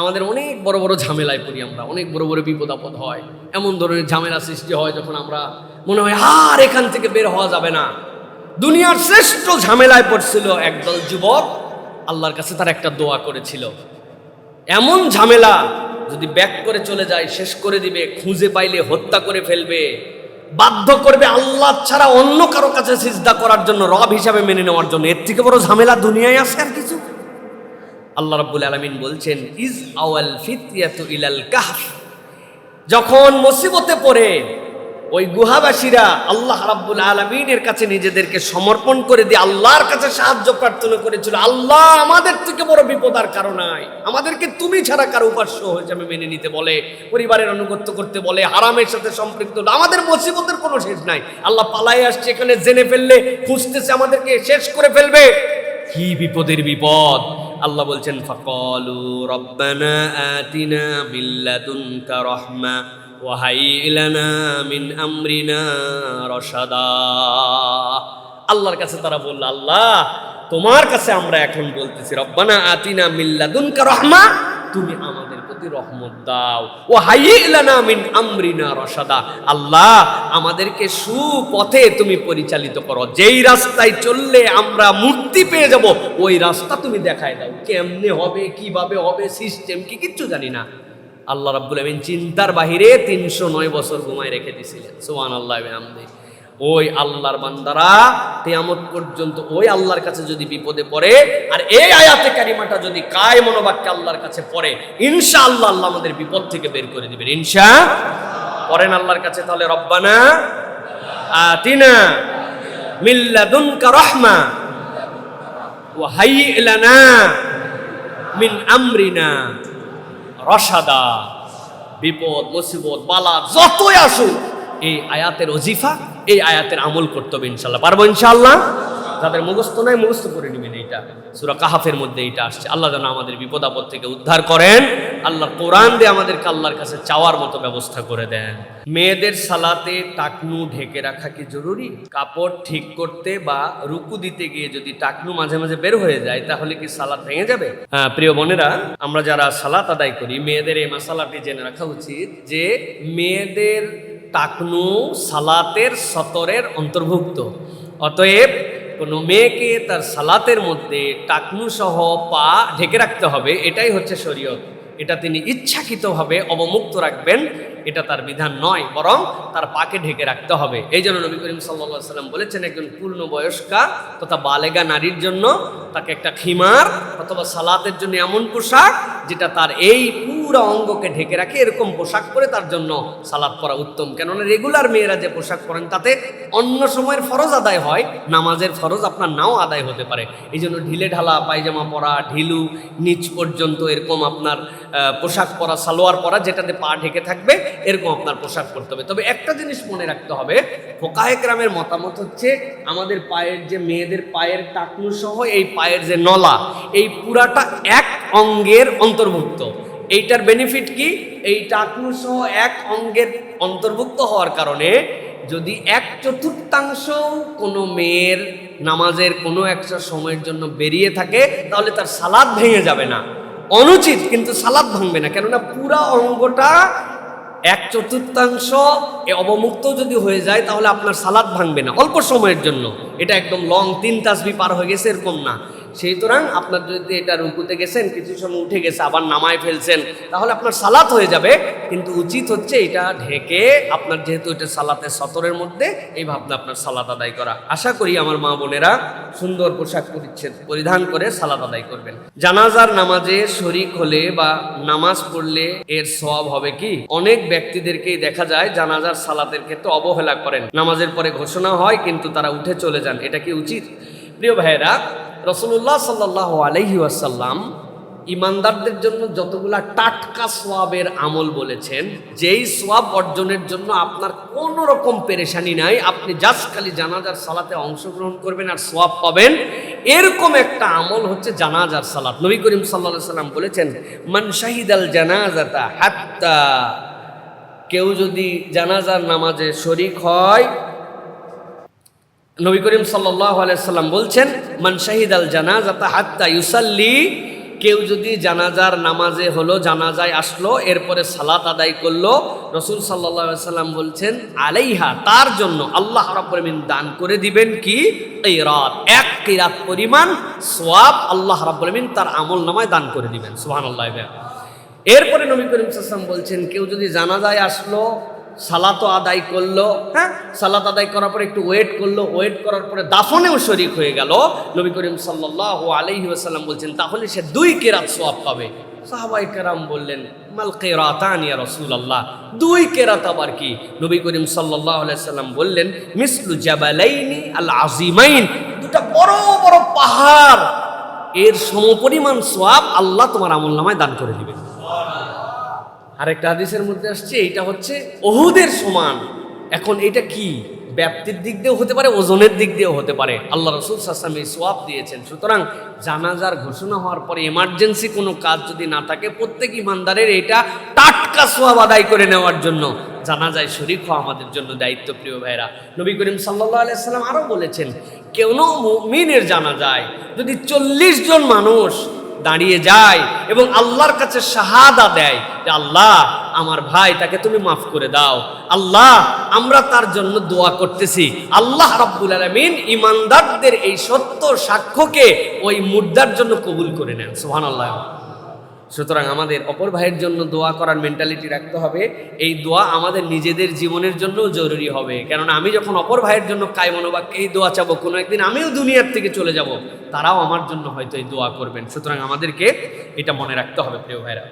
আমাদের অনেক বড় বড় ঝামেলায় পড়ি আমরা, অনেক বড় বড় বিপদ আপদ হয়, এমন ধরনের ঝামেলা সৃষ্টি হয় যখন আমরা মনে হয় আর এখান থেকে বের হওয়া যাবে না। দুনিয়ার শ্রেষ্ঠ ঝামেলায় পড়ছিল একদল যুবক, আল্লাহর কাছে তার একটা দোয়া করেছিল। এমন ঝামেলা যদি ব্যাক করে চলে যায় শেষ করে দিবে, খুঁজে পাইলে হত্যা করে ফেলবে, বাধ্য করবে আল্লাহ ছাড়া অন্য কারো কাছে সিজদা করার জন্য, রব হিসাবে মেনে নেওয়ার জন্য। এর থেকে বড় ঝামেলা দুনিয়ায় আছে আর কিছু? আল্লাহ রাব্বুল আলামিন বলছেন, ইজ আওয়াল ফিতয়াতু ইলাল কাহফ, যখন মুসিবতে পড়ে ওই গুহাবাসীরা আল্লাহ রাব্বুল আলামিনের কাছে নিজেদেরকে সমর্পণ করে দিয়ে আল্লাহর কাছে সাহায্য প্রার্থনা করেছিল, আল্লাহ আমাদের থেকে বড় বিপদ আর কারো নাই, আমাদেরকে তুমি ছাড়া কারো উপাস্য হিসেবে মেনে নিতে বলে, পরিবারের আনুগত্য করতে বলে, হারামের সাথে সম্পৃক্ত, আমাদের মুসিবতের কোনো শেষ নাই। আল্লাহ পালাই আসছে, এখানে জেনে ফেললে খুঁজতেছে আমাদেরকে শেষ করে ফেলবে। কি বিপদের বিপদ! আল্লাহ বলছেন, ফাকালু রব্বানা আতিনা মিন লাদুনকা রাহমা ওয়া হাইয়্ লানা মিন আমরিনা রাশাদা। আল্লাহর কাছে তারা বলল, আল্লাহ তোমার কাছে আমরা এখন বলতেছি, রব্বানা আতিনা মিন লাদুনকা রাহমা, তুমি আমাদের প্রতি রহমত দাও, ওয়া হাইয়্ লানা মিন আমরিনা রাশাদা, আল্লাহ আমাদেরকে সুপথে তুমি পরিচালিত করো, যেই রাস্তায় চললে আমরা মুক্তি পেয়ে যাব ওই রাস্তা তুমি দেখায় দাও। কেমনে হবে, কিভাবে হবে, সিস্টেম কি, কিচ্ছু জানি না। আল্লাহ রাব্বুল আমিন চিন্তার বাহিরে 309 বছর ঘুমায় রেখে দিয়েছিলেন। সুবহানাল্লাহি ওয়া বিহামদিহি। ওই আল্লাহর বান্দারা কিয়ামত পর্যন্ত ওই আল্লাহর কাছে যদি বিপদে পড়ে, আর এই আয়াতে কারিমাটা যদি কায় মনোবাক্যে আল্লাহর কাছে পড়ে, ইনশাআল্লাহ আল্লাহ আমাদের বিপদ থেকে বের করে দিবেন। পড়েন আল্লাহর কাছে তাহলে, রব্বানা আতিনা মিন লাদুনকা রাহমা ওয়া হাইয়্ লানা মিন আমরিনা রাশাদা। বিপদ মুসিবত বালা যতই আসুক, এই আয়াতের ওজিফা, এই আয়াতের আমল করতে হবে ইনশাআল্লাহ। পারবো ইনশাআল্লাহ? যাদের মুখস্থ নাই মুখস্থ করে নেবেন। এইটা সূরা কাহাফের মধ্যে এইটা আসছে। আল্লাহ যেন আমাদের বিপদ আপদ থেকে উদ্ধার করেন। আল্লাহ কোরআন দিয়ে আমাদেরকে আল্লাহর কাছে চাওয়ার মতো ব্যবস্থা করে দেন। মেয়েদের সালাতে টাকনু ঢেকে রাখা কি জরুরি? কাপড় ঠিক করতে বা রুকু দিতে গিয়ে যদি টাকনু মাঝে মাঝে বের হয়ে যায় তাহলে কি সালাত ভেঙে যাবে? হ্যাঁ প্রিয় বোনেরা, আমরা যারা সালাত আদায় করি মেয়েদের এই মাসালাটি জেনে রাখা উচিত যে মেয়েদের টাকনু সালাতের সতরের অন্তর্ভুক্ত। অতএব কোনো মেয়েকে তার সালাতের মধ্যে টাকনু সহ পা ঢেকে রাখতে হবে, এটাই হচ্ছে শরীয়ত। এটা তিনি ইচ্ছাকৃতভাবে অবমুক্ত রাখবেন, এটা তার বিধান নয়, বরং তার পাকে ঢেকে রাখতে হবে। এই জন্য নবী করিম সাল্লাল্লাহু আলাইহি ওয়াসাল্লাম বলেছেন, একজন পূর্ণবয়স্কা তথা বালেগা নারীর জন্য তাকে একটা খিমার অথবা সালাতের জন্য এমন পোশাক যেটা তার এই পুরো অঙ্গকে ঢেকে রাখে, এরকম পোশাক পরে তার জন্য সালাত পরা উত্তম। কেননা রেগুলার মেয়েরা যে পোশাক পরেন তাতে অন্য সময়ের ফরজ আদায় হয়, নামাজের ফরজ আপনার নাও আদায় হতে পারে। এই জন্য ঢিলে ঢালা পায়জামা পরা, ঢিলু নিচ পর্যন্ত এরকম আপনার পোশাক পরা, সালোয়ার পরা যেটাতে পা ঢেকে থাকবে, এরকম আপনার পোশাক পরতে হবে। তবে একটা জিনিস মনে রাখতে হবে, ফুকাহে কেরামের মতামত হচ্ছে আমাদের পায়ের যে মেয়েদের পায়ের টাকনু সহ এই পায়ের যে নলা, এই পুরাটা এক অঙ্গের অন্তর্ভুক্ত। এইটার বেনিফিট কি? এই টাকনু সহ এক অঙ্গের অন্তর্ভুক্ত হওয়ার কারণে যদি 1/4 কোনো মেয়ের নামাজের কোনো একটা সময়ের জন্য বেরিয়ে থাকে তাহলে তার সালাত ভেঙে যাবে না, অনুচিত, কিন্তু সালাত ভাঙবে না। কেননা পুরা অঙ্গটা 1/4 অবমুক্ত যদি হয়ে যায় তাহলে আপনার সালাত ভাঙবে না অল্প সময়ের জন্য। এটা একদম লং 3 তাসবিহ পার হয়ে গেছে এরকম না। সুতরাং আপনার যদি এটা রুকুতে গেছেন, কিছু সময় উঠে গেছে, আবার নামায় ফেলছেন, তাহলে আপনার সালাত হয়ে যাবে, কিন্তু উচিত হচ্ছে এটা ঢেকে আপনার, যেহেতু এটা সালাতের সতরের মধ্যে, এই ভাবনা আপনার সালাত আদায় করা। আশা করি আমার মা বোনেরা সুন্দর পোশাক পরিধান করে সালাত আদায় করবেন। জানাজার নামাজে শরীক হলে বা নামাজ পড়লে এর সওয়াব হবে কি? অনেক ব্যক্তিদেরকেই দেখা যায় জানাজার সালাতের ক্ষেত্রে অবহেলা করেন, নামাজের পরে ঘোষণা হয় কিন্তু তারা উঠে চলে যান। এটা কি উচিত? প্রিয় ভাইয়েরা, রাসূলুল্লাহ সাল্লাল্লাহু আলাইহি ওয়াসাল্লাম ইমানদারদের জন্য যতগুলা টাটকা সোয়াবের আমল বলেছেন, যেই সোয়াব অর্জনের জন্য আপনার কোনো রকম পেরেশানি নাই, আপনি জাস্ট খালি জানাজার সালাতে অংশগ্রহণ করবেন আর সোয়াব পাবেন, এরকম একটা আমল হচ্ছে জানাজার সালাত। নবী করিম সাল্লাল্লাহু আলাইহি ওয়াসাল্লাম বলেছেন, মান শাহিদাল জানাজাতা হাত্তা, কেউ যদি জানাজার নামাজে শরীক হয়, নবী করিম সাল্লাল্লাহু আলাইহি ওয়াসাল্লাম বলছেন, মান শাহিদাল জানাজাতা হাত্তা ইউসাল্লি কেউ যদি জানাজার নামাজে হলো, জানাজায় আসলো, এরপরে সালাত আদায় করলো, রসুল সাল্লাল্লাহু আলাইহি সাল্লাম বলছেন আলাইহা, তার জন্য আল্লাহ রাব্বুল আলামিন দান করে দিবেন কি কিরাত, এক কিরাত পরিমাণ সওয়াব আল্লাহ রাব্বুল আলামিন তার আমল নামায় দান করে দিবেন। সুবহানাল্লাহ। এরপরে নবী করিম সাল্লাল্লাহু আলাইহি ওয়াসাল্লাম বলছেন কেউ যদি জানাজায় আসলো, সালাত আদায় করলো, হ্যাঁ, সালাত আদায় করার পরে একটু ওয়েট করলো, ওয়েট করার পরে দাফনেও শরীক হয়ে গেল, নবী করিম সাল্লাল্লাহু আলাইহি ওয়াসাল্লাম বলছেন তাহলে সে 2 কিরাত সওয়াব পাবে। সাহাবায়ে কেরাম বললেন মাল কিরাতান ইয়া রাসূলুল্লাহ, 2 কিরাত আবার কি? নবী করিম সাল্লাল্লাহু আলাইহি ওয়াসাল্লাম বললেন মিসলু জাবালাইনি আল আযীমাইন, দুটা বড় বড় পাহাড় এর সমপরিমাণ সওয়াব আল্লাহ তোমার আমলনামায় দান করে দিবেন। আরেকটা হাদিসের মধ্যে আসছে এইটা হচ্ছে উহুদের সমান। এখন এটা কি? ব্যাপ্তির দিক দিয়েও হতে পারে, ওজনের দিক দিয়েও হতে পারে। আল্লাহ রাসূল সাল্লাল্লাহু আলাইহি ওয়াসাল্লাম এই সওয়াব দিয়েছেন। সুতরাং জানাজার ঘোষণা হওয়ার পরে এমার্জেন্সি কোনো কাজ যদি না থাকে, প্রত্যেক ইমানদারের এটা টাটকা সওয়াব আদায় করে নেওয়ার জন্য জানাজায় শরীক হওয়া আমাদের জন্য দায়িত্ব। প্রিয় ভাইরা, নবী করিম সাল্লাল্লাহু আলাইহি ওয়াসাল্লাম আরও বলেছেন কোনো মুমিনের জানাজায় যদি 40 জন মানুষ দাঁড়িয়ে যায় এবং আল্লাহর কাছে শাহাদা দেয় যে আল্লাহ আমার ভাই, তাকে তুমি মাফ করে দাও, আল্লাহ আমরা তার জন্য দোয়া করতেছি, আল্লাহ রাব্বুল আলামিন ইমানদারদের এই সত্য সাক্ষ্যকে ওই মুর্দার জন্য কবুল করে নেন। সুবহানাল্লাহ। সুতরাং আমাদের অপর ভাইয়ের জন্য দোয়া করার মেন্টালিটি রাখতে হবে। এই দোয়া আমাদের নিজেদের জীবনের জন্য জরুরি হবে, কেননা আমি যখন অপর ভাইয়ের জন্য কায়মনোবাক্যে এই দোয়া চাবো, কোনো একদিন আমিও দুনিয়ার থেকে চলে যাব, তারাও আমার জন্য হয়তো এই দোয়া করবেন। সুতরাং আমাদেরকে এটা মনে রাখতে হবে। প্রিয় ভাইরা,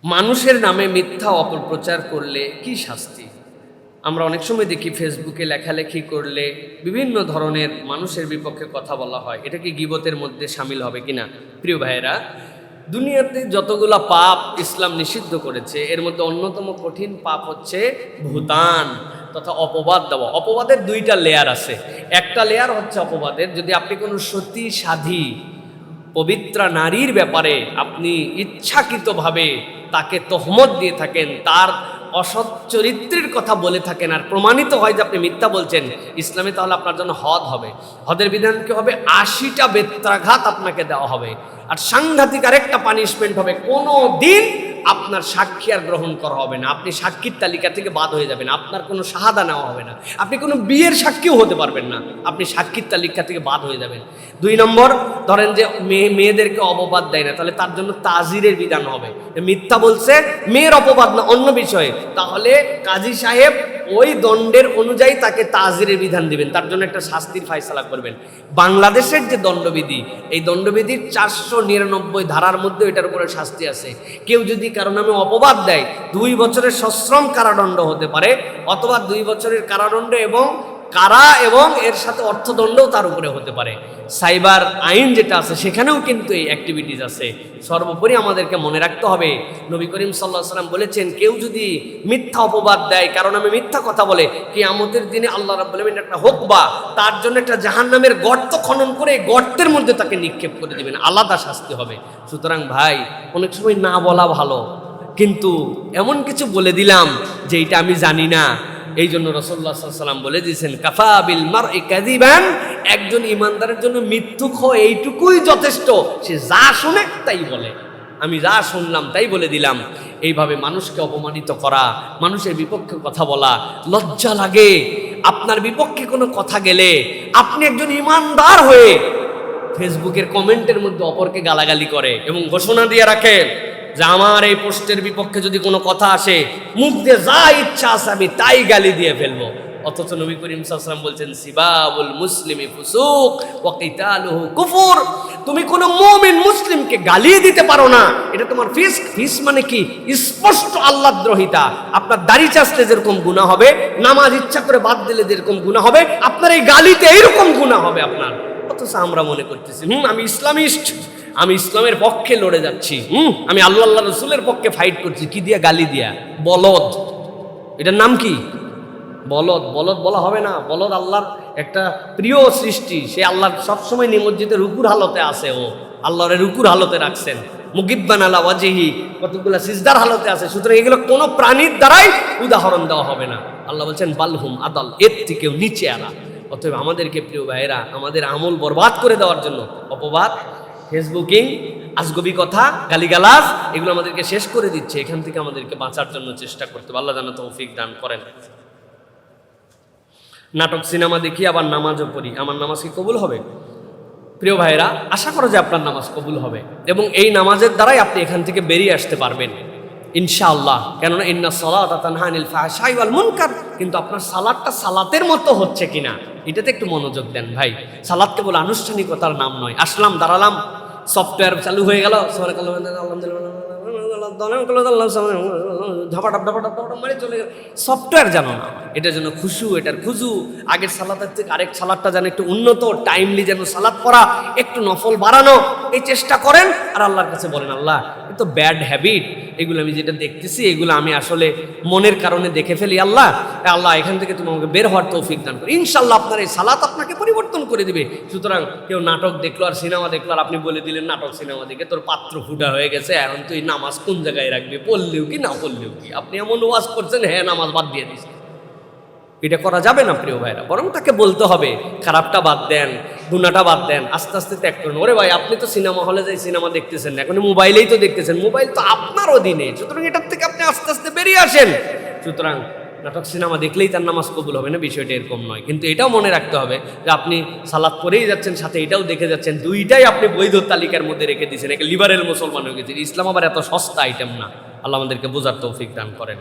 মানুষের নামে মিথ্যা অপপ্রচার করলে কি শাস্তি? আমরা অনেক সময় দেখি ফেসবুকে লেখালেখি করলে বিভিন্ন ধরনের মানুষের বিপক্ষে কথা বলা হয়, এটা কি গীবতের মধ্যে শামিল হবে কিনা? প্রিয় ভাইয়েরা, দুনিয়াতে যতগুলা পাপ ইসলাম নিষিদ্ধ করেছে এর মধ্যে অন্যতম কঠিন পাপ হচ্ছে ভুতান তথা অপবাদ দেওয়া। অপবাদের 2টা লেয়ার আছে। একটা লেয়ার হচ্ছে অপবাদের, যদি আপনি কোনো সতী সাধী পবিত্রা নারীর ব্যাপারে আপনি ইচ্ছাকৃতভাবে তাকে তহমত দিয়ে থাকেন, তার অসৎ চরিত্রের কথা বলে থাকেন, আর প্রমাণিত হয় যে আপনি মিথ্যা বলছেন ইসলামে, তাহলে আপনার জন্য হদ হবে। হদের বিধান কি হবে? 80টা বেত্রাঘাত আপনাকে দেওয়া হবে। আর সাংঘাতিক আরেকটা পানিশমেন্ট হবে, কোনো দিন আপনার সাক্ষী আর গ্রহণ করা হবে না, আপনি সাক্ষীর তালিকা থেকে বাদ হয়ে যাবেন, আপনার কোনো শাহাদা নেওয়া হবে না, আপনি কোনো বিয়ের সাক্ষীও হতে পারবেন না, আপনি সাক্ষীর তালিকা থেকে বাদ হয়ে যাবেন। 2 নম্বর, ধরেন যে মেয়েদেরকে অপবাদ দেয় না, তাহলে তার জন্য তাজিরের বিধান হবে। মিথ্যা বলছে, মেয়ের অপবাদ না, অন্য বিষয়ে, তাহলে কাজী সাহেব ওই দণ্ডের অনুযায়ী তাকে তাজিরের বিধান দিবেন, তার জন্য একটা শাস্তির ফায়সালা করবেন। বাংলাদেশের যে দণ্ডবিধি, এই দণ্ডবিধির 499 ধারার মধ্যে এটার উপরে শাস্তি আছে। কেউ যদি কারো নামে অপবাদ দেয় 2 বছরের সশ্রম কারাদণ্ড হতে পারে, অথবা 2 বছরের কারাদণ্ড এবং কারা এবং এর সাথে অর্থদণ্ডও তার উপরে হতে পারে। সাইবার আইন যেটা আছে সেখানেও কিন্তু এই অ্যাক্টিভিটিস আছে। সর্বোপরি আমাদেরকে মনে রাখতে হবে, নবী করিম সাল্লাল্লাহু আলাইহি ওয়াসাল্লাম বলেছেন কেউ যদি মিথ্যা অপবাদ দেয়, কারণ আমি মিথ্যা কথা বলে, কিয়ামতের দিনে আল্লাহ রাব্বুল আলামিন একটা হুকবা, তার জন্য একটা জাহান্নামের গর্ত খনন করে গর্তের মধ্যে তাকে নিক্ষেপ করে দিবেন, আলাদা শাস্তি হবে। সুতরাং ভাই, অনেক সময় না বলা ভালো, কিন্তু এমন কিছু বলে দিলাম যে এটা আমি জানি না। এই জন্য রাসূলুল্লাহ সাল্লাল্লাহু আলাইহি ওয়াসাল্লাম বলে দিয়েছেন কাফা বিল মারই কাযিবান, একজন ইমানদারের জন্য মিথ্যুক এইটুকুই যথেষ্ট, সে যা শুনে তাই বলে, আমি যা শুনলাম তাই বলে দিলাম। এইভাবে মানুষকে অপমানিত করা, মানুষের বিপক্ষে কথা বলা, লজ্জা লাগে। আপনার বিপক্ষে কোনো কথা গেলে আপনি একজন ইমানদার হয়ে ফেসবুকের কমেন্টের মধ্যে অপরকে গালাগালি করে এবং ঘোষণা দিয়ে রাখে যে আমার এই পোস্টের বিপক্ষে যদি কোনো কথা আসে, মুখ দিয়ে যা ইচ্ছা আছে আমি তাই গালি দিয়ে ফেলবো। অথচ নবী করিম সাল্লাল্লাহু আলাইহি ওয়াসাল্লাম বলছেন সিবাবুল মুসলিমি ফুসুক ওয়া কিতালুহু কুফর, তুমি কোনো মুমিন মুসলিমকে গালি দিতে পারো না, এটা তোমার ফিস্ক। ফিস্ক মানে কি? স্পষ্ট আল্লাহদ্রোহিতা। আপনার দাড়ি চাচলে যেরকম গুনাহ হবে, নামাজ ইচ্ছা করে বাদ দিলে যেরকম গুনাহ হবে, আপনার এই গালিতে এইরকম গুনাহ হবে আপনার। অথচ আমরা মনে করতেছি আমি ইসলামিস্ট, আমি ইসলামের পক্ষে লড়ে যাচ্ছি, আমি আল্লাহ রসুলের পক্ষে ফাইট করছি। কি দিয়া? গালি দিয়া। বলদ, এটার নাম কি? বলদ। বলদ বলা হবে না, বলদ আল্লাহর একটা প্রিয় সৃষ্টি, সে আল্লাহর সবসময় নিমজ্জিত রুকুর হালতে আছে, ও আল্লাহর রুকুর হালতে রাখছেন, মুগিব্বান আলা ওয়াজহি, কতগুলা সিজদার হালতে আছে। সুতরাং এগুলো কোনো প্রাণীর দ্বারাই উদাহরণ দেওয়া হবে না। আল্লাহ বলছেন বালহুম আদাল, এর থেকেও নিচে আলা। অতএব আমাদেরকে প্রিয় ভাইয়েরা, আমাদের আমল বরবাদ করে দেওয়ার জন্য অপবাদ, ফেসবুকিং, আজগবি কথা, গালিগালাজ এগুলো আমাদেরকে শেষ করে দিচ্ছে। এখান থেকে আমাদেরকে বাঁচার জন্য চেষ্টা করতে হবে। আল্লাহ যেন তৌফিক দান করেন। নাটক সিনেমা দেখি আবার নামাজও পড়ি, আমার নামাজ কি কবুল হবে? প্রিয় ভাইরা, আশা করো যে আপনার নামাজ কবুল হবে এবং এই নামাজের দ্বারাই আপনি এখান থেকে বেরিয়ে আসতে পারবেন ইনশাআল্লাহ। কেননা ইন্না সালাতা তানহা আনিল ফাহশাই ওয়াল মুনকার। কিন্তু আপনার সালাদটা সালাতের মতো হচ্ছে কিনা এটাতে একটু মনোযোগ দেন ভাই। সালাত কেবল আনুষ্ঠানিকতার নাম নয়। আসলাম, দাঁড়ালাম, সফটওয়্যার চালু হয়ে গেল, মানে চলে গেল, সফটওয়্যার জানো না, এটা যেন খুশু, এটার খুজু, আগের সালাতের থেকে আরেক সালাদটা যেন একটু উন্নত, টাইমলি যেন সালাদ পড়া, একটু নফল বাড়ানো, এই চেষ্টা করেন। আর আল্লাহর কাছে বলেন, আল্লাহ এ তো ব্যাড হ্যাবিট, এগুলো আমি যেটা দেখতেছি এগুলো আমি আসলে মনের কারণে দেখে ফেলি। আল্লাহ, আল্লাহ এখান থেকে তুমি আমাকে বের হওয়ার তৌফিক দান করো। ইনশাল্লাহ আপনার এই সালাত আপনাকে পরিবর্তন করে দিবে। সুতরাং কেউ নাটক দেখলো আর সিনেমা দেখলো আর আপনি বলে দিলেন নাটক সিনেমা দেখে তোর পাত্র ফুটা হয়ে গেছে, এখন তুই নামাজ কোন জায়গায় রাখবি, পড়লেও কি না পড়লেও কি, আপনি এমন ওয়াজ করছেন, হ্যাঁ নামাজ বাদ দিয়ে দিচ্ছেন, এটা করা যাবে না প্রিয় ভাইরা। বরং তাকে বলতে হবে খারাপটা বাদ দেন, গুনাহটা বাদ দেন, আস্তে আস্তে ত্যাগ করুন। ওরে ভাই, আপনি তো সিনেমা হলে যাই সিনেমা দেখতেছেন না, এখন মোবাইলেই তো দেখতেছেন, মোবাইল তো আপনার অধীনে, সুতরাং এটার থেকে আপনি আস্তে আস্তে বেরিয়ে আসেন। সুতরাং নাটক সিনেমা দেখলেই তার নামাজ কবুল হবে না, বিষয়টা এরকম নয়। কিন্তু এটাও মনে রাখতে হবে যে আপনি সালাত পড়েই যাচ্ছেন, সাথে এটাও দেখে যাচ্ছেন, দুইটাই আপনি বৈধ তালিকার মধ্যে রেখে দিয়েছেন, একে লিবারেল মুসলমান হয়ে গেছেন। ইসলাম আবার এত সস্তা আইটেম না। আল্লাহ আমাদেরকে বোঝার তৌফিক দান করেন।